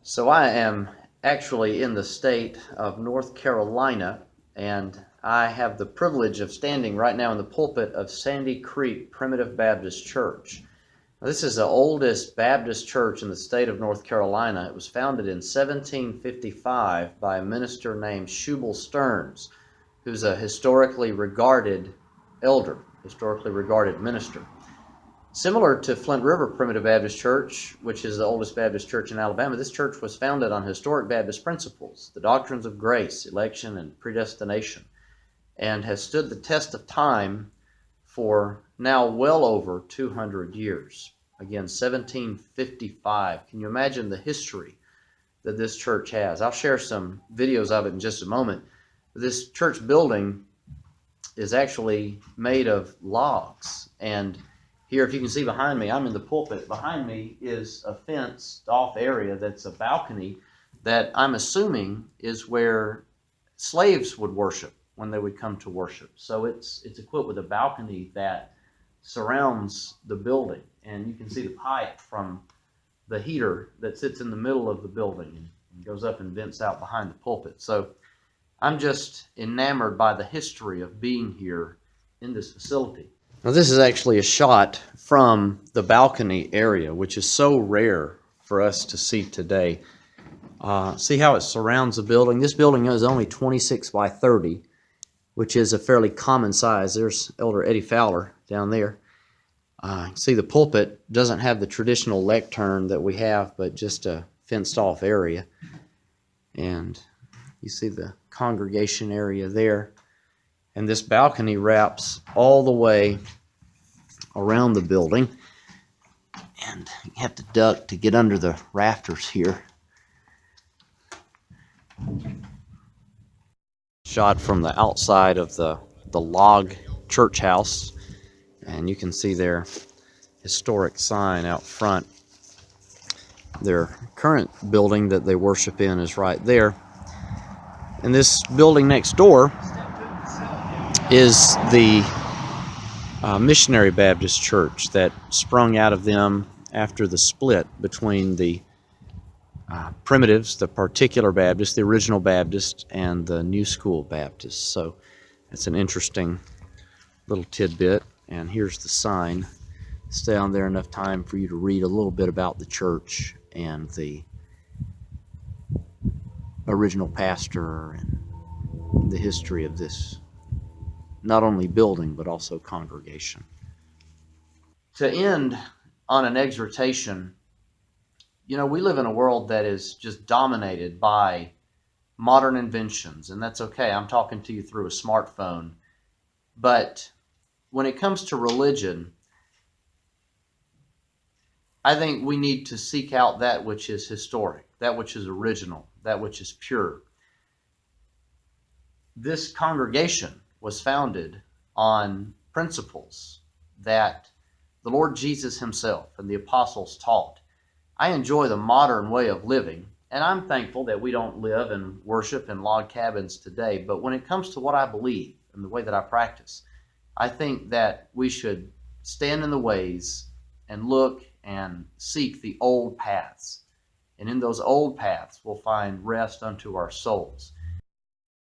So I am actually in the state of North Carolina, and I have the privilege of standing right now in the pulpit of Sandy Creek Primitive Baptist Church. Now, this is the oldest Baptist church in the state of North Carolina. It was founded in 1755 by a minister named Shubal Stearnes, who's a historically regarded elder, historically regarded minister. Similar to Flint River Primitive Baptist Church, which is the oldest Baptist church in Alabama, this church was founded on historic Baptist principles, the doctrines of grace, election, and predestination, and has stood the test of time for now well over 200 years. Again, 1755. Can you imagine the history that this church has? I'll share some videos of it in just a moment. This church building is actually made of logs, and here, if you can see behind me, I'm in the pulpit. Behind me is a fenced-off area that's a balcony that I'm assuming is where slaves would worship when they would come to worship. So it's equipped with a balcony that surrounds the building, and you can see the pipe from the heater that sits in the middle of the building and goes up and vents out behind the pulpit. So I'm just enamored by the history of being here in this facility. Now, this is actually a shot from the balcony area, which is so rare for us to see today. See how it surrounds the building? This building is only 26 by 30, which is a fairly common size. There's Elder Eddie Fowler down there. See, the pulpit doesn't have the traditional lectern that we have, but just a fenced-off area. And you see the congregation area there. And this balcony wraps all the way around the building. And you have to duck to get under the rafters here. Shot from the outside of the log church house. And you can see their historic sign out front. Their current building that they worship in is right there. And this building next door is the Missionary Baptist Church that sprung out of them after the split between the primitives, the particular Baptist, the original Baptist, and the New School Baptist. So it's an interesting little tidbit. And here's the sign. Stay on there enough time for you to read a little bit about the church and the original pastor and the history of this not only building, but also congregation. To end on an exhortation, you know, we live in a world that is just dominated by modern inventions, and that's okay. I'm talking to you through a smartphone. But when it comes to religion, I think we need to seek out that which is historic, that which is original, that which is pure. This congregation was founded on principles that the Lord Jesus himself and the apostles taught. I enjoy the modern way of living, and I'm thankful that we don't live and worship in log cabins today. But when it comes to what I believe and the way that I practice, I think that we should stand in the ways and look and seek the old paths. And in those old paths, we'll find rest unto our souls.